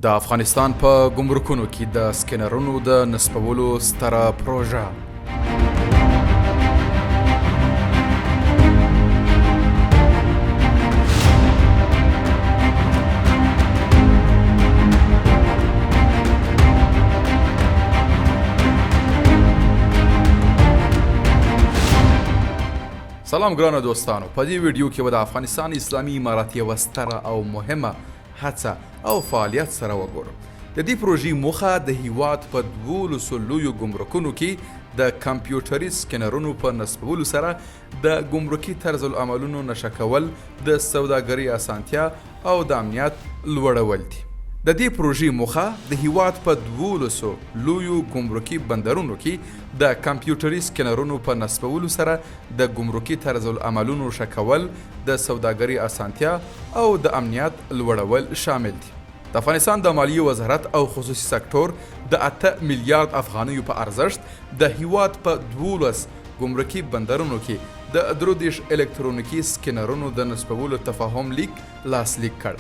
د افغانستان په ګمرکونو کې د سکینرونو د نصبولو ستره پروژه. سلام ګرانو دوستانو، په دې ویډیو کې به د افغانستان اسلامي امارات یوه ستره او مهمه هڅه او فعالیت سره وګورو. د دې پروژې موخه د هیواد په 12 لویو ګمرکونو کې د کمپیوټري سکینرونو په نصبولو سره د ګمرکي طرز العملونو نشه کول، د سوداګرۍ اسانتیا او د امنیت لوړول دي. د دې پروژې موخه د هیواد په 12 لویو ګمرکي بندرونو کې د کمپیوټري سکینرونو په نصبولو سره د ګمرکي طرز العملونو ښه کول، د سوداګرۍ اسانتیا او د امنیت لوړول شامل دي. د افغانستان د مالیې وزارت او خصوصي سکتور د 8 میلیارډ افغانیو په ارزښت د هیواد په 12 ګمرکي بندرونو کې د 30 الکترونیکي سکینرونو د نصبولو تفاهم لیک لاسلیک کړ.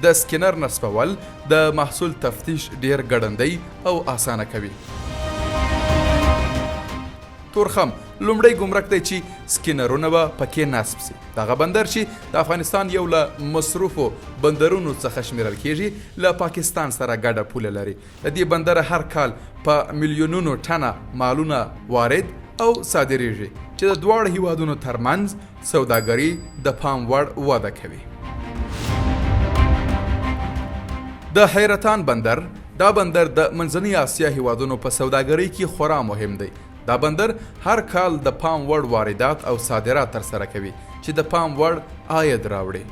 د سکینر نصبول د محصول تفتیش ډیر ګړندی او اسانه کوي. تورخم لومړی ګمرک دی چې سکینرونه به پکې نصب سي. دغه بندر چې د افغانستان یو له مصروفو بندرونو څخه شمیرل کیږي، له پاکستان سره ګډه پوله لري. د دې بندر هر کال په میلیونونو ټنه مالونه وارد او صادریږي چې د دواړو هیوادونو ترمنځ سوداګري د پام وړ وده کوي. د حیرتان بندر، دا بندر د منځنۍ اسیا هیوادونو په سوداګرۍ کې خورا مهم دی. دا بندر هر کال د پام وړ واردات او صادرات ترسره کوي چې د پام وړ عاید راوړي.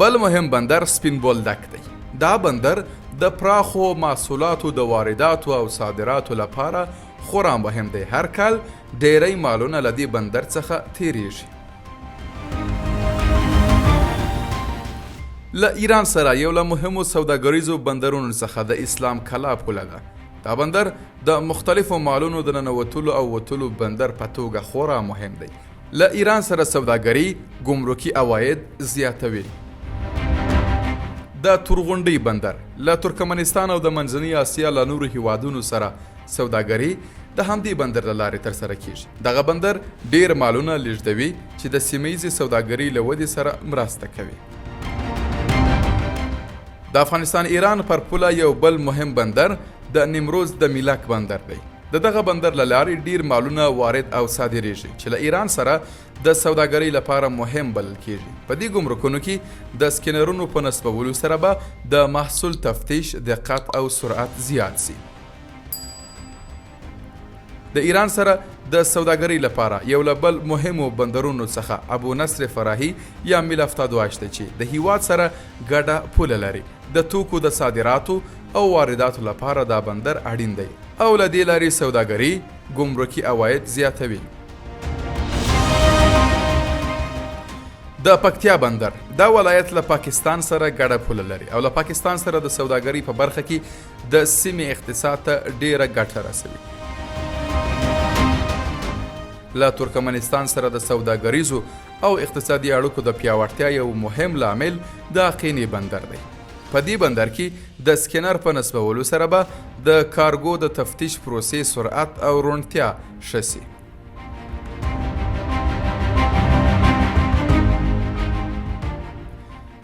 بل مهم بندر سپین بولدک دی. دا بندر د پراخو محصولاتو د وارداتو او صادراتو لپاره خورا مهم دی. هر کال ډیری مالونه له دې بندر څخه تیریږي. له ایران سره یو له مهمو سوداګریزو بندرونو څخه د اسلام کلا پوله ده. دا بندر د مختلفو مالونو د ننوتلو او وتلو بندر په توګه خورا مهم دی. له ایران سره سوداګري ګمرکي عواید زیاتوي. د تورغونډۍ بندر له ترکمنستان او د منځنۍ اسیا له نورو هیوادونو سره سوداګري د همدې بندر له لارې ترسره کیږي. دغه بندر ډیر مالونه لیږدوي چې د سیمهییزې سوداګرۍ له ودې سره مرسته کوي. د افغانستان ایران پر پوله یو بل مهم بندر د نیمروز د میلک بندر دی. د دغه بندر له لارې ډیر مالونه وارد او صادریږي چې له ایران سره د سوداګرۍ لپاره مهم بلل کیږي. په دې ګمرکونو کې د سکینرونو په نصبولو سره به د محصول تفتیش دقت او سرعت زیات سي. د ایران سره د سوداګرۍ لپاره یو له بل مهمو بندرونو څخه ابو نصر فراهي یا میل 78 دی چې د هیواد سره ګډه پوله لري. د توکو د صادراتو او وارداتو لپاره دا بندر اړین دی او له دې لارې سوداګري ګمرکي عواید زیاتوي. د پکتیا بندر، دا ولایت له پاکستان سره ګډه پوله لري او له پاکستان سره د سوداګرۍ په برخه کې د سیمې اقتصاد ته ډیره ګټه رسوي. له ترکمنستان سره د سوداګریزو او اقتصادي اړیکو د پیاوړتیا یو مهم لامل د قینې بندر دی. په دې بندر کې د سکینر په نصبولو سره به د کارګو د تفتیش پروسې سرعت او روڼتیا ښه سي.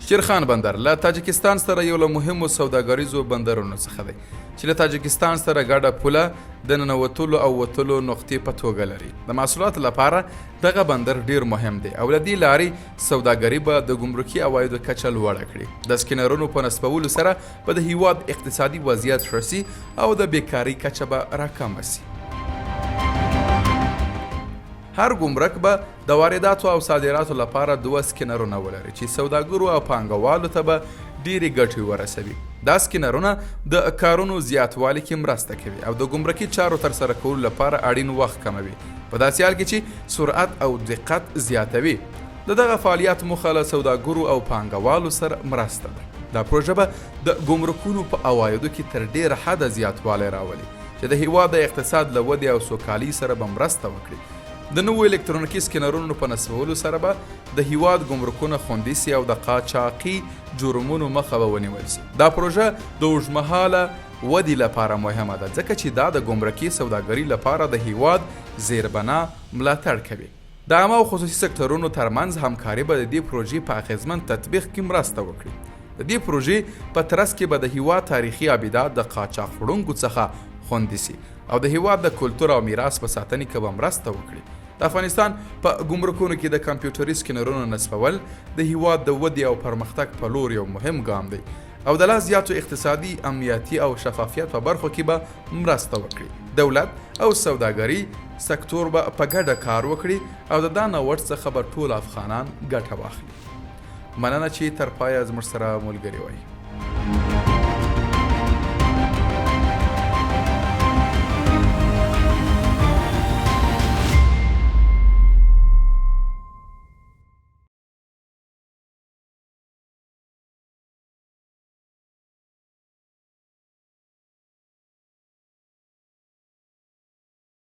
شیرخان بندر له تاجکستان سره یو له مهمو سوداګریزو بندرونو څخه دی چې له تاجکستان سره ګډه پوله د ننوتلو او وتلو نقطې په توګه لري. د محصولاتو لپاره دغه بندر ډیر مهم دی او له دې لارې سوداګري به د ګمرکي عوایدو کچه لوړه کړي. د سکینرونو په نصبولو سره به د هیواد اقتصادي وضعیت ښه سي او د بیکارۍ کچه به راکمه سي. هر ګمرک به د وارداتو او صادراتو لپاره 2 سکینرونه ولري چې سوداګرو او پانګوالو ته به ډیرې ګټې ورسوي. دا سکینرونه د کارونو زیاتوالي کې مرسته کوي او د ګمرکي چارو ترسره کولو لپاره اړین وخت کموي، په داسې حال کې چې سرعت او دقت زیاتوي. د دغه فعالیت موخه له سوداګرو او پانګوالو سره مرسته ده. دا پروژه به د ګمرکونو په عوایدو کې تر ډیره حده زیاتوالی راولي چې د هیواد د اقتصاد له ودې او سوکالۍ سره به مرسته وکړي. د نوو الکترونیکي سکینرونو په نصبولو سره به د هیواد ګمرکونه خوندي سي او د قاچاقي جرمونو مخه به ونیول سي. دا پروژه د اوږدمهاله ودې لپاره مهمه ده ځکه چې دا د ګمرکي سوداګرۍ لپاره د هیواد زیربنا ملاتړ کوي. د عامه او خصوصي سکتورونو ترمنځ همکاري به د دې پروژې په اغیزمن تطبیق کې مرسته وکړي. د دې پروژې په ترڅ کې به د هیواد تاریخي ابدات د قاچاق وړونکو څخه خوندي سي او د هیواد د کلتور او میراث په ساتنې کې به مرسته وکړي. د افغانستان په ګمرکونو کې د کمپیوټري سکینرونو نصبول د هیواد د ودې او پرمختګ په لور یو مهم ګام دی او د لا زیاتو اقتصادي، امنیتي او شفافیت په برخو کې به مرسته وکړي. دولت او سوداګري سکتور به په ګډه کار وکړي او د دا نوښت څخه به ټول افغانان ګټه واخلي. مننه چې تر پایه زموږ سره ملګري وئ.